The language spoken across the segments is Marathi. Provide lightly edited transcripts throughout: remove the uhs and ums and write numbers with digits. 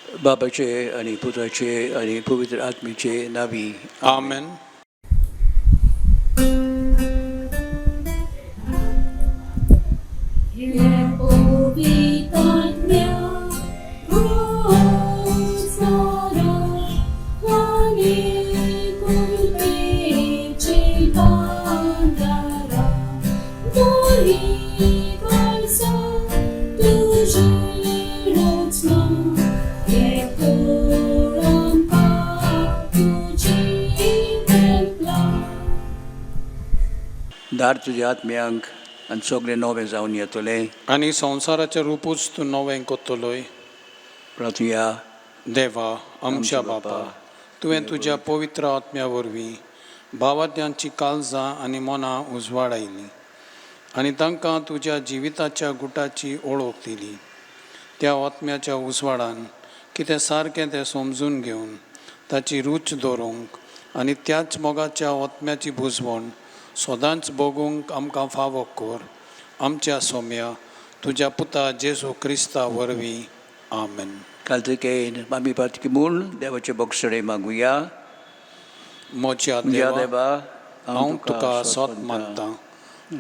बाबाचे आणि पुत्राचे आणि पवित्र आत्मेचे नावी आमेन. दार तुझ्या आत्म्यांक आनी सगळे नवे जावन येतले. आनी संवसाराचें रूपूच तूं नवें कोत्तलोय. प्रार्थुया. देवा आमच्या बापा, तुवें तुज्या पवित्र आत्म्या वरवीं भावार्थ्यांची काळजां आनी मनां उजवाडायलीं आनी तांकां तुज्या जिविताच्या गुटाची ओळख दिली. त्या आत्म्याच्या उजवाडान कितें सारकें तें समजून घेवन ताची रूच धरूंक आनी त्याच मोगाच्या आत्म्याची बुजवण सदांच भोगूंक आमकां फावो कर. आमच्या सोम्या तुज्या पुता जेजू क्रिस्ता वरवीं. आमेन. कालतकेन आमी पातकी म्हूण देवाचे बोगसडे मागुया. मोच्या देवा, हांव तुका सोत मागतां.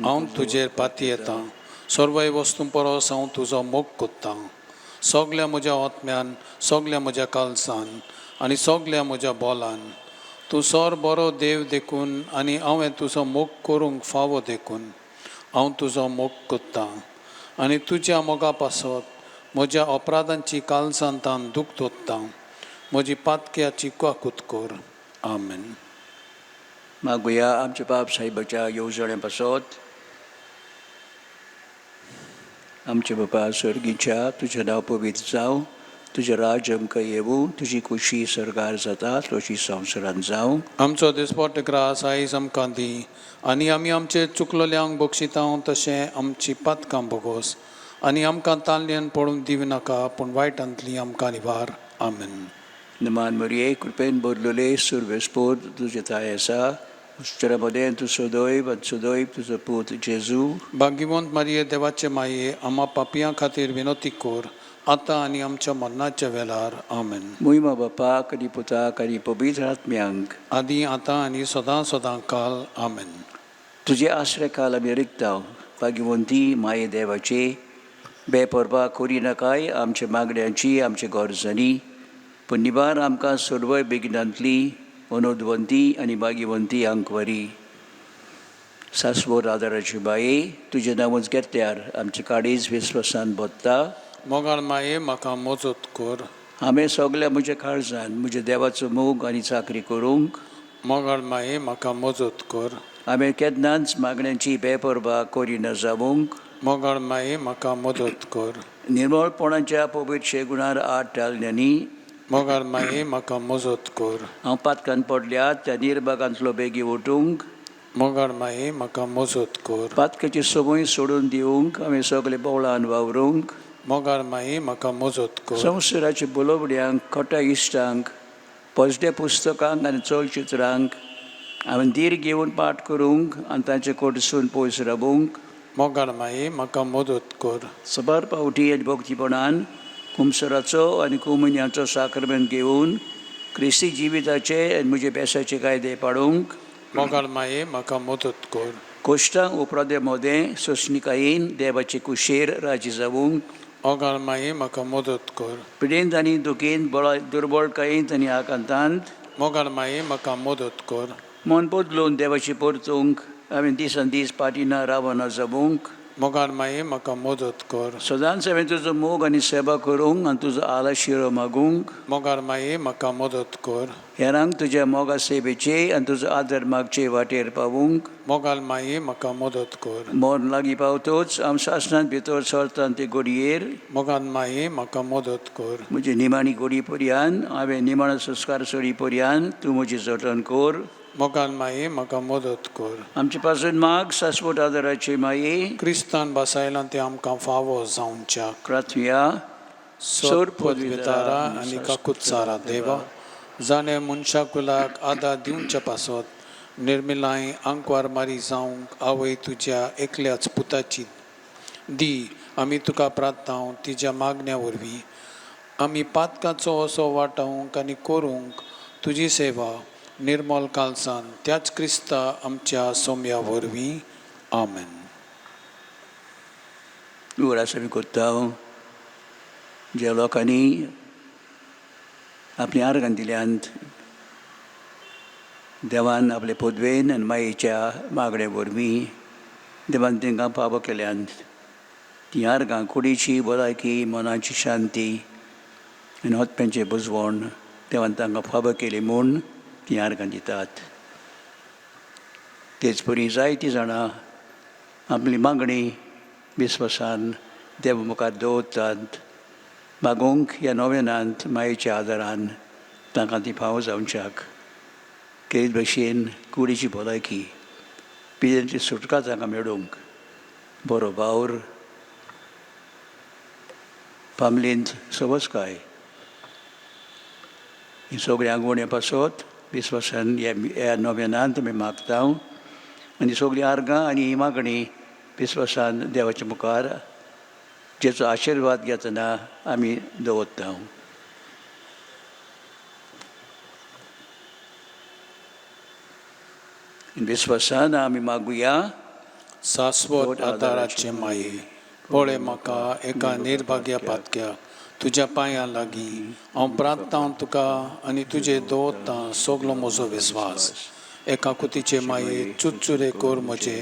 हांव तुजेर पाती येतां. सर्वय वस्तू परस हांव तुजो मोग कोत्तां. सगल्या म्हज्या आत्म्यान, सगल्या म्हज्या काळजान आनी सगल्या म्हज्या बोलान तूं सोर बरो देव देखून आनी हांवें तुजो मोग करूंक फावो देखून हांव तुजो मोग कोत्तां. आनी तुज्या मोगा पासत म्हज्या अपराधांची काळजांतान दूख धोत्तां. म्हजी पातक्याची काकूत कर. आमेन. मागुया आमच्या बाप साहेबाच्या येवजण्या पासत. आमच्या बापा सर्गीच्या तुजें नांव पवित्र जावं. तुजें राज आमकां येवूं. तुजी खुशी सरकार जाता तशी संवसारांत जावं. आमचो दिसपट्टो ग्रास आयज आमकां दी आनी आमी आमचे चुकलोल्यांक बक्षितां तशें आमची पातकां बोगोस आनी आमकां ताल्ल्यान पडूंक दिवं नाका पूण वायटांतली आमकां निवार. आमेन. नमान मरिये कृपेन भरलेले सर्वेस्पोर तुजे ताय आसा. उस्तेरा मदें तूं सदैव आनी सदैव तुजो पूत जेजू. भाग्यवंत मारये देवाचे माये, आम्हा पापियां खातीर विनोती कर आतां आनी आमच्या मरणाच्या वेळार. आमेन. मुयमा बापाक आनी पुताक आनी पवित्र आत्म्यांक आदी आतां आनी सदां सदां काल. आमेन. तुजे आश्रय काल आमी रिकता. भाग्यवंती माये देवाचे बेपरवा करी नाकाय आमच्या मागण्यांची आमच्या गरजांनी, पूण निबार आमकां सर्व बेगिनांतली अनोदवंती आनी भाग्यवंती आंकवरी. सासवोर आदाराची बाये, तुजें नांवच घेतल्यार आमचे काळीज विस्वासान बदता. मोगाळ माये म्हाका मजत कर. हांवें सगल्या म्हज्या काळजान म्हज्या देवाचो मोग आनी चाकरी करूंक. मोगाळ माये म्हाका मजत कर. हांवें केन्नाच मागण्यांची बेपरवा करिना जावंक. मोगाळ माये म्हाका मदत कर. निर्मळपणाच्या पवित्र गुणार आड टाळण्यांनी मोगाळ माये म्हाका मजत कर. हांव पातकान पडल्यात त्या निर्भागांतलो बेगी उठूंक. मोगाळ माये म्हाका मजत कर. पातकाची संवय सोडून दिवंक हांवें सगळे बोवळान वावरूंक. मोगाळ माये म्हाका मजत कर. संवसाराच्या बुलोवड्यांक, खोट्या इश्टांक, पोजड्या पुस्तकांक आनी चलचित्रांक हांवें धीर घेवन पाठ करूंक आनी तांचे कोटसून पयस राबूंक. मोगाळ माये म्हाका मदत कर. सबार पावटी आनी भक्तीपणान कुमसराचो आनी कुमन्याचो साक्रमेंत घेवन क्रिस्ती जिविताचे आनी म्हजे पेसाचे कायदे पाडूंक. मोगाळ माये म्हाका मदत कर. कोश्टांक उपरादे मोदें सोंसणिकायेन देवाचे कुशेर राजी जावंक. मोगाळ माये म्हाका मदत कर. पिडेंत आनी दुखेंत दुर्बळकायेंत आनी आकांतांत मोगाळ माये म्हाका मदत कर. मन बदलून देवाची परतूंक हांवें दिसान दीस पाटिना रावना जावंक. मोगाळ माये म्हाका मदत कर. सदांच हांवें तुजो मोग आनी सेवा करूंक आनी तुजो आलाशिरो मागूंक. मोगाळ माये म्हाका मदत कर. हेरांक तुज्या मोगा सेवेचे आनी तुजो आदर मागचे वाटेर पावूंक. मोगाळ माये म्हाका मदत कर. मोर लागीं पावतोच हांव शासनांत भितर सरतां ते घडयेर मोगाळ माये म्हाका मदत कर. म्हजी निमाणी घडी पर्यान हांवें निमाणो संस्कार सरी पर्यान तूं म्हजी जतन कर. मोगाळ माये म्हाका मदत कर. आमचे पासून माग सासवट आदाराचे माये. क्रिस्तान बसायलां ते आमकां फावो जावच्या. प्रार्थुया. सोर पदवीदारा आनी काकुत्सारा देवा, जाणें मनशा कुलाक आदार दिवच्या पासत निर्मिलाय आंकवार मारी जावंक आवय तुज्या एकल्याच पुताची दी. आमी तुका प्रार्थना तिच्या मागण्या वरवीं आमी पातकाचो असो वाटावंक आनी करूंक तुजी सेवा निर्मल कालसान त्याच क्रिस्ता आमच्या सोम्या वरवीं आमेन. उगडास आमी कोत्ता ज्या लोकांनी आपली आर्गां दिल्यांत देवान आपले पदवेन आनी मायेच्या मागणे वरवीं देवान तांकां फावो केल्यांत ती आर्गां कुडीची भलायकी मनाची शांती आनी होतप्यांचें बुजवण देवान तांकां फावो केली म्हूण ती आर्गां दितात. तेच परी जायतीं जाणां आपली मागणी विस्वासान देवा मुखार दवरतात. मागोवंक ह्या नोवेनांत मायेच्या आदारान तांकां ती फावो जावच्याक केद भशेन कुडीची भलायकी पिड्यांची सुटका तांकां मेळूंक बरो वावर फामलींत सवस्काय ही सगळीं आंगवण्या पासत विस्वासान ह्या नोवेनांत आमी मागता आनी सगळीं आर्गां आनी ही मागणी विस्वासान देवाच्या मुखार जेचो आशिर्वाद घेतना आमी दवरता. विस्वासान आमी मागुया. शाश्वत आदाराचे माये पळय म्हाका एका निर्भाग्या पातक्या तुज्या पांयां लागीं हांव प्रार्थना तुका आनी तुजे दवरता सगलो म्हजो विस्वास. एका कुतीचे माये चुचुरे कोर म्हजे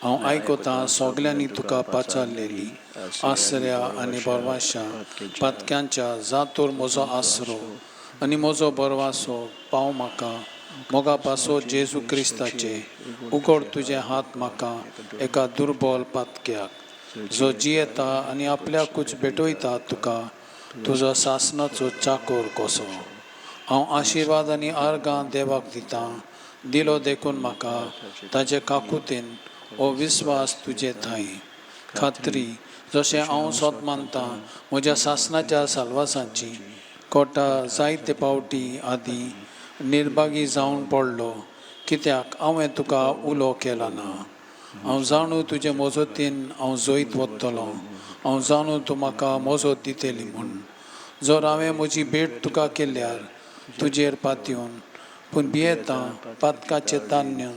हांव आयकतां सगल्यांनी तुका पाचारलेली आसऱ्या आनी बरवाशा पातक्यांच्या जातूर म्हजो आसरो आनी म्हजो बरवासो पाव म्हाका मोगा पासो जेजू क्रिस्ताचे उगड तुजे हात म्हाका एका दुर्बल पातक्याक जो जियेता आनी आपल्याकूच भेटयता तुका तुजो सासणाचो चाकोर कसो. हांव आशिर्वाद आनी आर्गां देवाक दितां दिलो देखून म्हाका ताचे काकुतेन हो विस्वास तुजे थंय खात्री जशें हांव सोत मानतां म्हज्या सासणाच्या साल्वासाची कोटा जायते पावटी आदीं निर्भागी जावन पडलो कित्याक हांवें तुका उलो केला ना. हांव जाणू तुजे मोजतीन हांव जैत वतलो हांव जाणू तूं म्हाका मोजत दितेली म्हूण. जर हांवें म्हजी भेट तुका केल्यार तुजेर पातयेवन पूण भियेतां पातकाचे तान्यान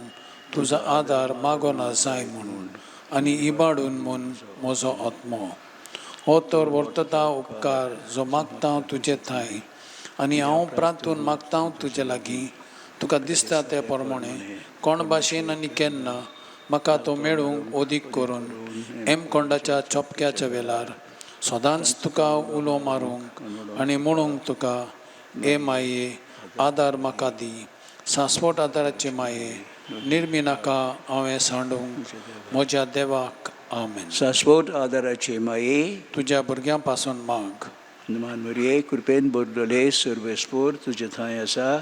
तुजो आदार मागोना जाय म्हूण आनी इबाडून म्हूण म्हजो आत्मो. हो तर वर्तता उपकार जो मागता तुजे थंय आनी हांव प्रांतून मागता तुजे लागीं तुका दिसता ते प्रमाणे कोण भाशेन आनी केन्ना म्हाका तो मेळूंक ओदीक करून हेमकोंडाच्या चोपक्याच्या वेळार सदांच तुका उलो मारूंक आनी म्हणूंक तुका ए माये आदार म्हाका दी. शाश्वत आदाराचे माये निर्मी नाका हांवें सांडूंक म्हज्या देवाक आमेन. शाश्वत आदाराचे माये तुज्या भुरग्यां पासून माग. हनुमान मरिये कृपेन बोडलोले सर्वेस्पोर तुजे थंय आसा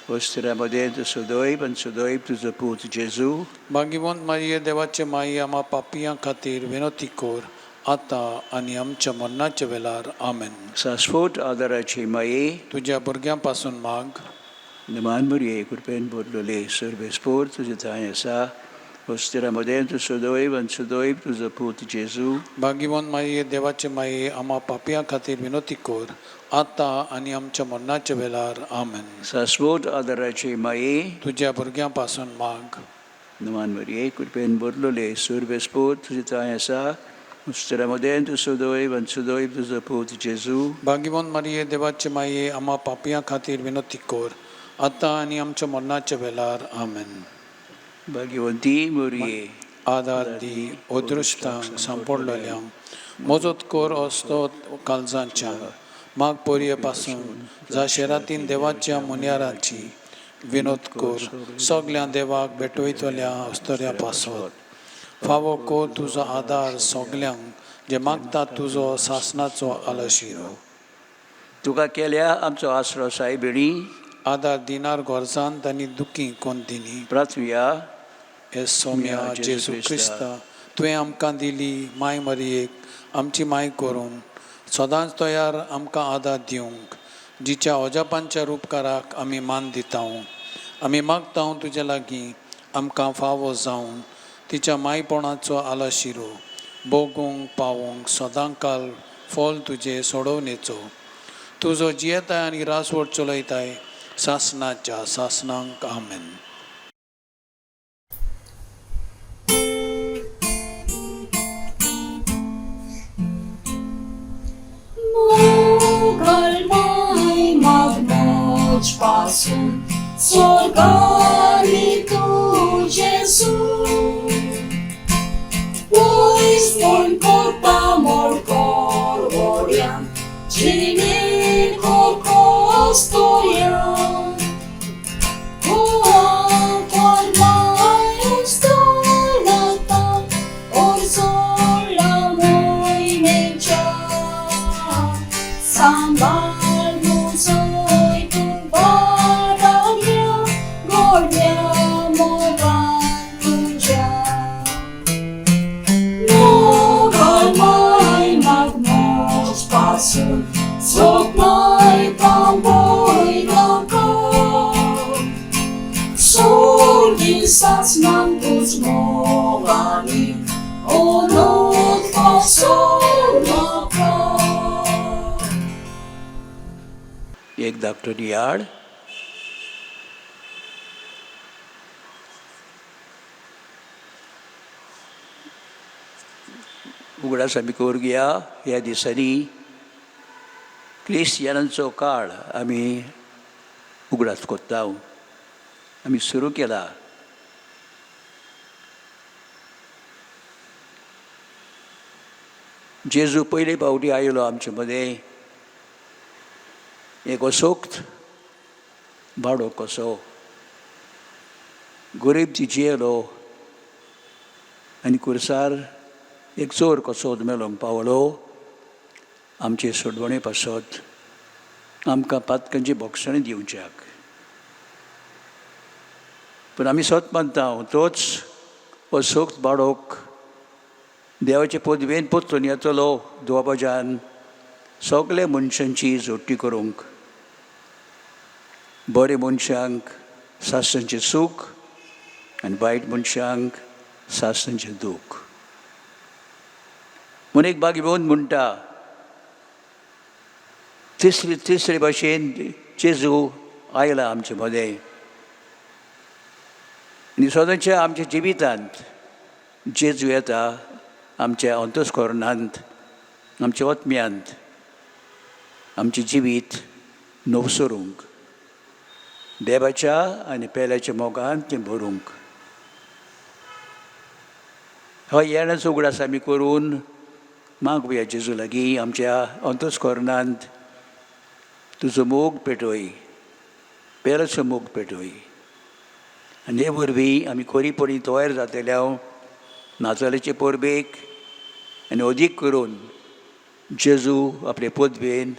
वस्त्रामध्ये तूं सदैव आनी सदैव तुजो पूत जेजू. भाग्यवंत मारिये देवाचे माये आम्हा पापियां खातीर विनोती कोर आतां आनी आमच्या मरणाच्या वेळार आमेन. शाश्वत आदाराचे माये तुज्या भुरग्यां पासून माग. हनुमान मरिये कृपेन बोडलोले सर्वेस्पोर तुजे थंय आसा वस्त्रामध्ये तूं सदैव आनी सदैव तुजो पूत जेजू. भाग्यवंत मारिये देवाचे माये आम्हा पापियां खातीर विनोती कोर आतां आनी आमच्या मरणाच्या वेळार आमेन. शाश्वत आदाराचे माये तुज्या भुरग्यां पासून माग. हनुमान मरिये कृपेन बोडलोले सर्वेस्पोर तुजे थंय आसा वस्त्रामध्ये तूं सदैव आनी सदैव तुजो पूत जेजू. भाग्यवंत मारिये देवाचे माये आम्हा पापियां खातीर विनोती कोर आतां आनी आमच्या मरणाच्या वेळार आमेन. भाग्यवंती मरिये आदार दी ओदृश्टांक सांपडलेल्यांक मजत कोर असतो काळजांच्या माग पोरये पासून जाशेरातीन देवाच्या मुन्याराची विनोद कोर सगळ्या देवाक भेटयतल्या अस्तऱ्या पासत फावो कोर तुजो आदार सगल्यांक जे मागता तुजो सासणाचो आलशिरो. तुका केल्या आमचो आसरो सायबिणी आदार दिनार गोरजांत आनी दुखी कोण दिनी. प्रार्थुया. हे सोम्या जेजू क्रिस्ता तुवें आमकां दिली माय मरियेक आमची माय करून सदांच तयार आमकां आदार दिवंक जिच्या अजापांच्या उपकाराक आमी मान दिता. आमी मागता तुजे लागीं आमकां फावो जावन तिच्या मायपणाचो तुजो जियेताय आनी रासवट चलयताय सासनाच्या सासनांक आमेन. Kalmay magmagpasun Sorgani tu, Jesus Pues mon corpa morcor oriam Gini corcostoriam Kalmay ustalata Orsola muy mecha Sambal mo soy tu barangya Gloria mo bantuja Mogal may magmos pasun Sognay tamboy langkaw Solisas ng tuzmogani Unod pasulaka एक धाकटो याड उगडास आमी कोरगया ह्या दिसांनी क्रिस्तियानांचो काळ आमी उगडास कोत्ता आमी सुरू केला. जेजू पयले फावटी आयलो आमचे मदें एक असोक्त भाडो कसो गरीब जियेलो आनी कुर्सार एक चोर कसो मेलोंक पावलो आमचे सोडवणे पासत आमकां पातकांची भोगसण दिवच्याक. पूण आमी सत मानता तोच असोक्त भाडोक देवाचे पदवेन पोत्तून येतलो दोवाबाजान सगळे मनशांची जोडटी करूंक बरे मनशांक सासणाचें सूख आनी वायट मनशांक सासणाचें दूख. म्हूण एक भागिवंत म्हणटा तिसरे भाशेन जेजू आयला आमचे मदें आनी सदांच्या आमच्या जिवितांत जेजू येता आमच्या अंतस्करणांत आमच्या आत्म्यांत आमचें जिवीत नवसरूंक देवाच्या आनी पेल्याच्या मोगान तें भरूंक. हो येण्याचो उगडास आमी करून मागुया जेजू लागीं आमच्या अंतस्करणांत तुजो मोग पेटय पेल्याचो मोग पेटय आनी हे वरवीं आमी खरीपणी तयार जातल्या नातालाचे परबेक आनी अदीक करून जेजू आपले पदवेन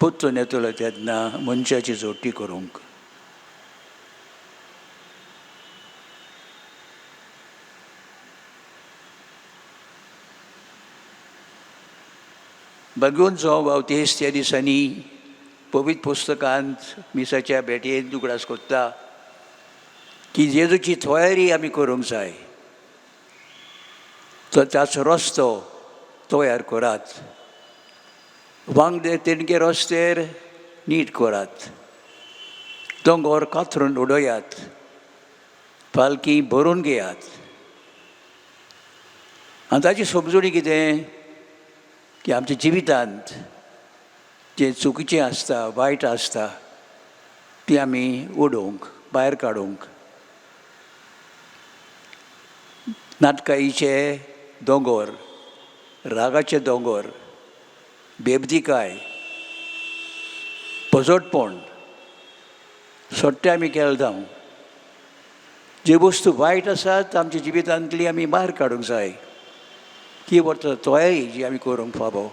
पोत्तून येतलो तेन्ना मनशाची जोडटी करूंक. भगवंत बावतेस त्या दिसांनी पवित्र पुस्तकांत मिसाच्या भेटयेंत उगडास कोत्ता की जेजूची तयारी आमी करूंक जाय. तो ताचो रस्तो तयार करात वांगडे तेणगे रस्तेर नीट करात दोंगर कातरून उडयात पालकी भरून घेयात. आनी ताची समजुणी कितें की आमच्या जिवितांत जें चुकीचें आसता वायट आसता ती आमी उडोवंक भायर काडूंक नाटकाईचे दोंगर रागाचे दोंगर बेबदिकाय पजोटपण सोट्टे आमी केले जावं जे वस्तू वायट आसात आमच्या जिवितांतली आमी भायर काडूंक जाय. की वरता तयारी जी आमी करूंक फावो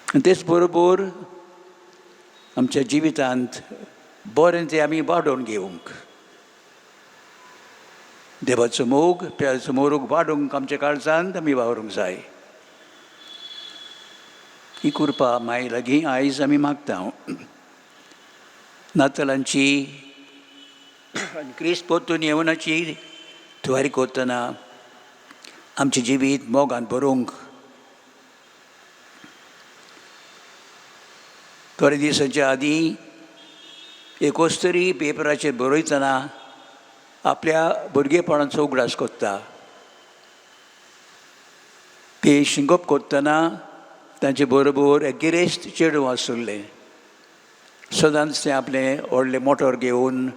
आनी तेच बरोबर आमच्या जिवितांत बरें तें आमी वाडोवन घेवंक देवाचो मोग प्याचो मोरूग वाडोवंक आमच्या काळजांत आमी वावरूंक जाय. ही कृपा माय लागीं आयज आमी मागता. नातालांची आनी क्रिस्त परतून येवनाची तयारी करतना आमचें जिवीत मोगान भरूंक थोडे दिसांच्या आदीं एकूच तरी पेपराचेर बरयतना आपल्या भुरगेपणाचो उगडास कोत्ता. ते शिंगप कोत्तना तांचे बरोबर एक गिरेस्त चेडूं आसुल्लें. सदांच तें आपलें व्हडलें मोटोर घेवन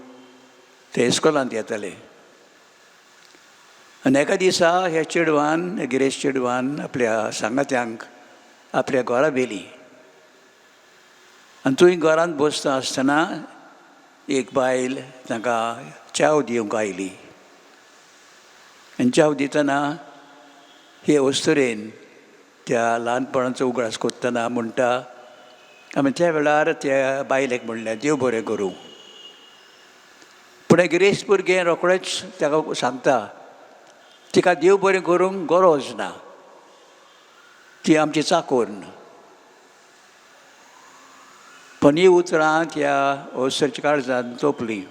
ते इस्कोलांत येताले. आनी एका दिसा ह्या चेडवान, गिरेस्त चेडवान आपल्या सांगात्यांक आपल्या घरा व्हेली. आनी थंय घरांत बसता आसतना एक बायल तांकां च्या दिवंक आयली. आनी च्या दितना हे अस्तरेन त्या ल्हानपणाचो उगडास कोत्तना म्हणटा. आमी त्या वेळार त्या बायलेक म्हणलें देव बरें करूं. पूण गिरेस्त भुरगें रोखडेंच ताका सांगता तिका देव बरें करूंक गरज ना, ती आमची चाकोर. पण ही उतरां त्या अस्तरच्या काळजांत तोपलीं.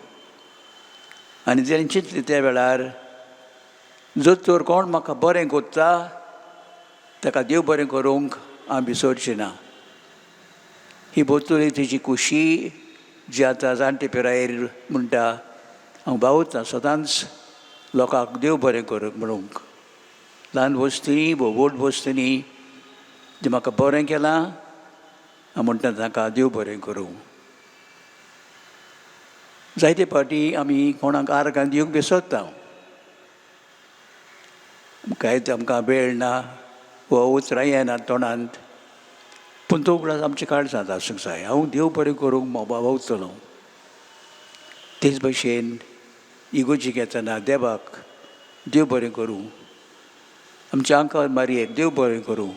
आनी तेणें चिंतलें त्या वेळार जो तर कोण म्हाका बरें कोत्ता ताका देव बरें करूंक हांव विसरचें ना. ही भोवतणी तिची खुशी जी आतां जाणटे पिरायेर म्हणटा हांव भावता सदांच लोकांक देव बरें करूंक म्हणूंक. ल्हान वस्तींनी वो व्हड वस्तींनी जें म्हाका बरें केलां हांव म्हणटा ताका देव बरें करूं. जायते फावटी आमी कोणाक आर्गां दिवंक विसरता. कांयच आमकां वेळ ना वो उतरां येना तोंडांत. पूण तो उगडास आमच्या काळजांत आसूंक जाय. हांव देव बरें करूंक भावतलो. तेच भशेन इगोर्जी घेतना देवाक देव बरें करूं, आमच्या आंकार मारयेक देव बरें करूं.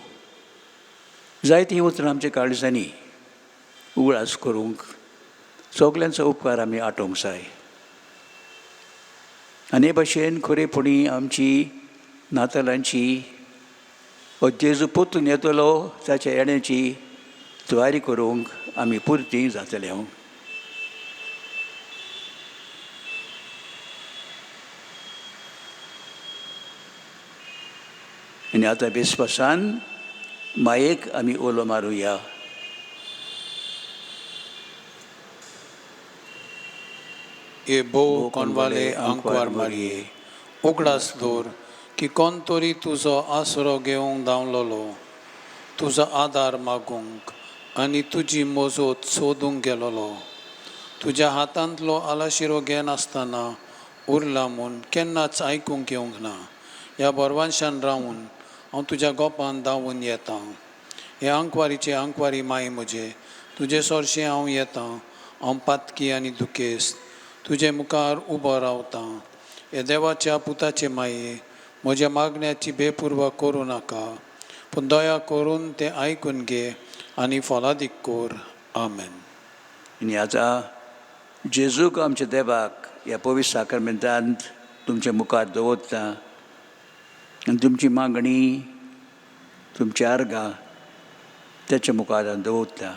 जायतीं उतरां आमच्या काळजांनी उगडास करूंक सगल्यांचो उपकार आमी आटोवंक जाय. आनी हे भशेन खरेपणी आमची नातालांची जेजू पोत्तून येतलो ताच्या येण्याची तयारी करूंक आमी पुर्ती जातले. आनी आतां विस्वासान मायेक आमी उलो मारुया. ए भोव कोनवाले आंकवार मारये, उगडास दवर की कोण तरी तुजो आसरो घेवंक धांवलोलो, तुजो आदार मागूंक आनी तुजी मजत सोदूंक गेलोलो. तुज्या हातांतलो आलाशिरो घेनासतना उरला म्हूण केन्नाच आयकूंक येवंक ना. ह्या बोरवानशान रावून हांव तुज्या गोपान धांवून येतां. हे आंकवारीचे आंकवारी माय म्हजे, तुजे सोरशें हांव येतां. हांव पातकी आनी दुखेस्त तुजे मुखार उबो रावतां. हे देवाच्या पुताचे माये, म्हज्या मागण्याची बेपुरवा करूं नाका, पूण दया करून तें आयकून घे आनी फलादीक कोर. आमेन. आनी आतां जेजूक आमच्या देवाक ह्या पवित्र साक्रमेंतांत तुमच्या मुखार दवरता आनी तुमची मागणी तुमची आर्गां त्याच्या मुखार दवरता.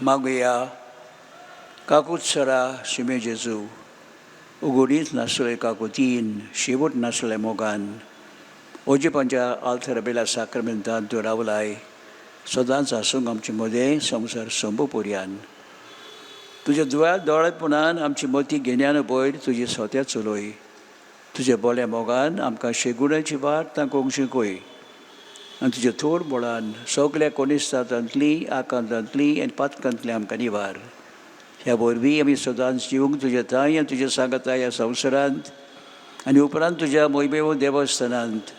मागुया. काकूच सरा शिमे जेजू, उगडीच नासले काकुतीन शेवट नासले मोगान ओजे पंजा आल्थर बेला साक्रमेंतांत तूं रावलाय सदांच आसूंक आमचे मदें संवसार संभोपुर्यान. तुज्या दुळ्या दोळेपणान आमची मती घेण्यान पयर तुजी सोत्या चलोय. तुज्या बोल्या मोगान आमकां शेगुणाची वाट तांकोंक शिकय. आनी तुज्या थोड मुळान सगल्या कोनिस्तांतली आकांतांतली आनी पातकांतली आमकां निवार. ह्या वरवीं आमी सदांच जिवंक तुज्या थंय आनी तुज्या सांगाता ह्या संवसारांत आनी उपरांत तुज्या मोयमेव देवस्थानांत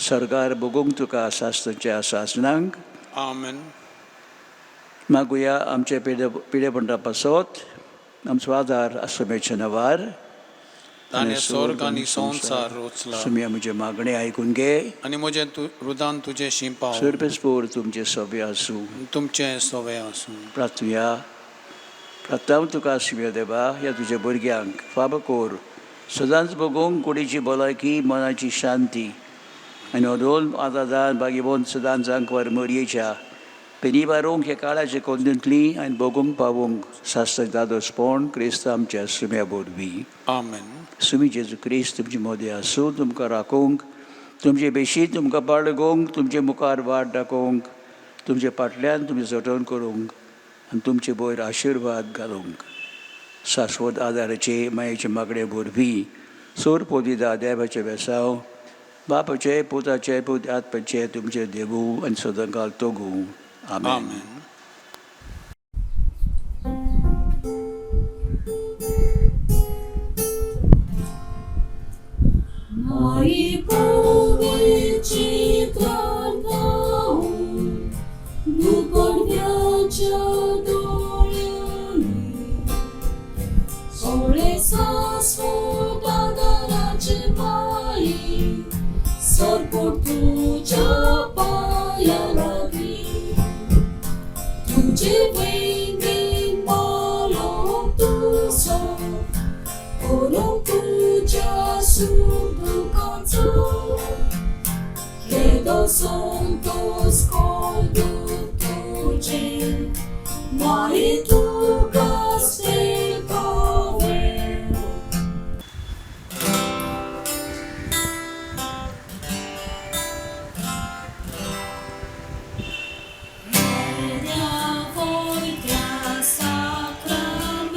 सरकार बगूंक तुका सासणाच्या सासणांक आमेन. मागुया आमचे पिडेपणा पासत आमचो आदार आसमेच्या नवार ताणें स्वर्ग आनी संवसार रचला. तुमी आमचे मागणे आयकून घे आनी म्हजें हृदयान तुजें शिंपाव सर्वेस्पोर तुमचे सभे आसूं. तुमचें सवें आसूं. प्रार्थुया. प्रार्थांव तुका शिव्या देवा ह्या तुज्या भुरग्यांक फाब कोर सदांच बगूंक कुडीची भलायकी मनाची शांती आनी ओदोल आदादान बागीबोन सदांच आंकवार मरयेच्या पेनिबारूंक हे काळाचे कोंदींतली आनी बगूंक पावूंक सासत दादोसपण क्रिस्त आमच्या सुम्या बोरवीं. आमेन. सुमी जेजू क्रिस्त तुमचे मोदी आसूं तुमकां राखूंक तुमचे बेशी तुमकां बाळगूंक तुमचे मुखार वाट दाखोवंक तुमचे फाटल्यान तुमी जतन करूंक आनी तुमचे वयर आशिर्वाद घालूंक शाश्वत आदाराचे मायेचे मागणे वरवीं सोर पोदिदा देवाचे वेसांव बापाचे पुताचे पुत आत्म्याचे तुमचे देवू आनी सदांकाल तोगू. आमेन. आमेन. Moi powieci kartał, dupodwiacia dolioni, solesa swoda daraczy mali, sorportucia paja lagi, tudzie wejmin balom tu so, orong tucia sudu kancu, credo santos coldu tudzie, mai tu castel power. Media voitia sacramenta,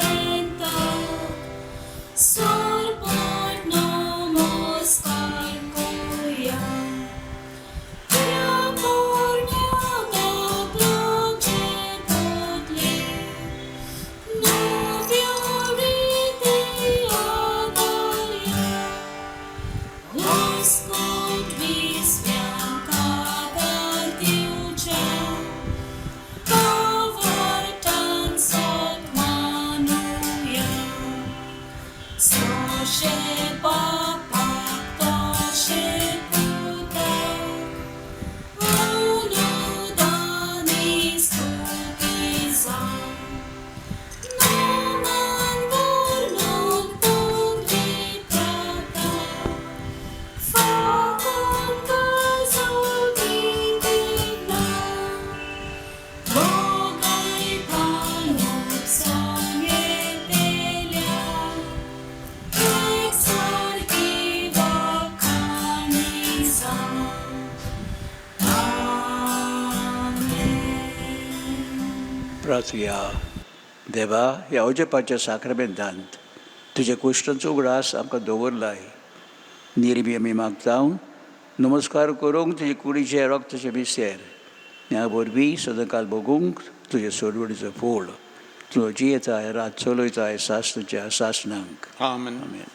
sorbot nomos calcoia, prea pornia da place potli, novia rite adalia, oscot vis bianca dardiucea, Kavartan sot manuia, Soše papa, toše puta, Unu dani stupiza, Noman vornon pungri prata, Facum gazul divina, Bogaj palub sanjetelja, ex archiva canisa. Amen. प्रार्थुया. देवा ह्या अवजेपाच्या साक्रामेंतांत तुज्या कुश्टांचो उगडास आमकां दवरलाय. निर्मी आमी मागता नमस्कार करूंक तुजे कुडीचे रक्ताचे मिसेर ह्या वरवीं सदांकाल बगूंक तुजे सोडवणीचो फळ तुजो जियेताय रात चलयताय सासणाच्या सासणांक. आमेन. आमेन.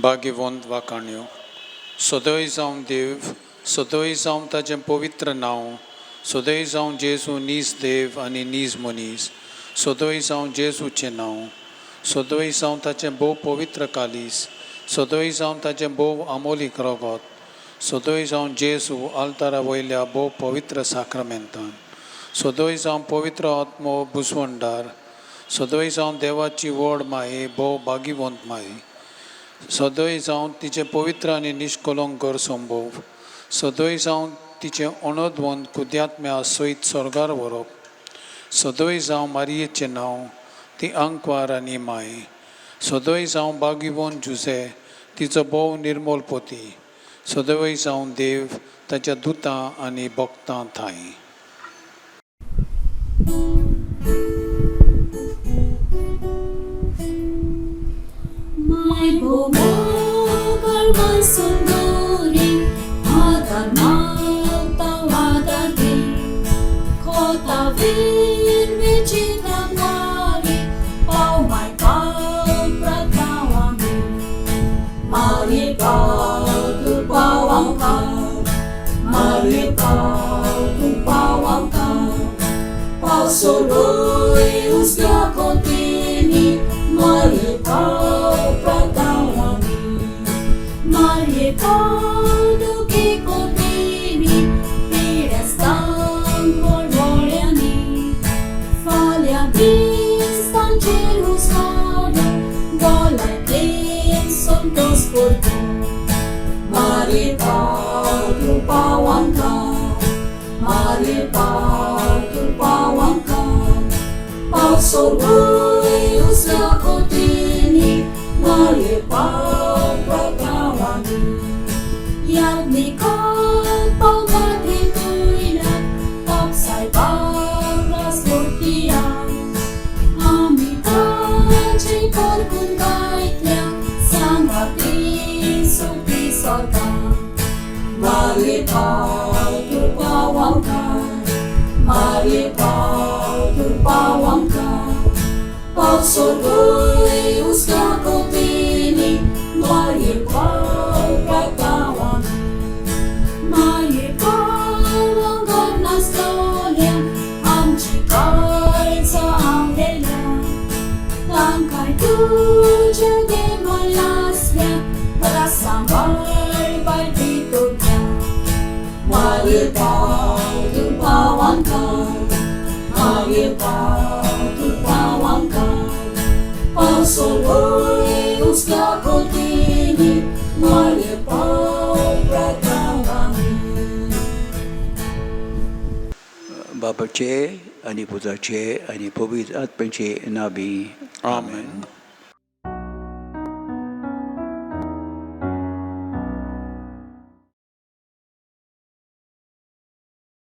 भाग्यवंत वाकाण्यो. सदय जावन देव, सदय जावन ताचें पवित्र नांव, सदय जावन जेजू नीज देव आनी नीज मनीस, सदय जावन जेजूचें नांव, सदय जावन ताचें भोव पवित्र कालीस, सदय जावन ताचें भोव आमोलीक रगत, सदोय जावन जेजू आल्तारा वयल्या भोव पवित्र साक्रामेंतान सदोय जावन पवित्र आत्मो बुजवंडार सदोय जावन देवाची व्हड माये भोव भागीवंत माये सदोय जावन तिचे पवित्र आनी निश्कलंक घर संभोव सदोय जावन तिचे अणदवंत कुद्यात्म्या सयत स्वर्गार व्हरप सदोय जावन मारयेचें नांव ती आंकवार आनी माय सदोय जावन भागीवंत जुजे तिचो भोव निर्मल पोती सदोय जावन देव ताच्या दुतां आनी भक्तां थाय My bomogar masunduri Agar mata wadagi Kota vir vichita mari Pau mai pau pratawami Mari pau tu pawang kau Mari pau tu pawang kau Pau surui usga kontini Mari pau pratawami Mari pau duki kotini Pides tang volvoliani Falea distan cerus vada Golai plin son dos purtu Mari pau tu pawang kau Mari pau tu pawang kau Pau surui usga kotini Mari pau pratawami Yagni kot pau matrituinan Paksai pagras kurtian Amitan cikor kun kaitliang Sangatin supi sorgang Mari pau tu pawang kau Mari pau tu pawang kau Pau surui usga kotini Mari pau pratawami Mari pau anggar nastolia Amci kai sa angela Langkai tuja de malasya Prasambar by Vitutya Mari pau tu pawang kau Mari pau tu pawang kau Pau surui usga kotini Mari pau pratawami बापाचे आणि पुताचे आणि पवित्र आत्म्याचे नावी आमेन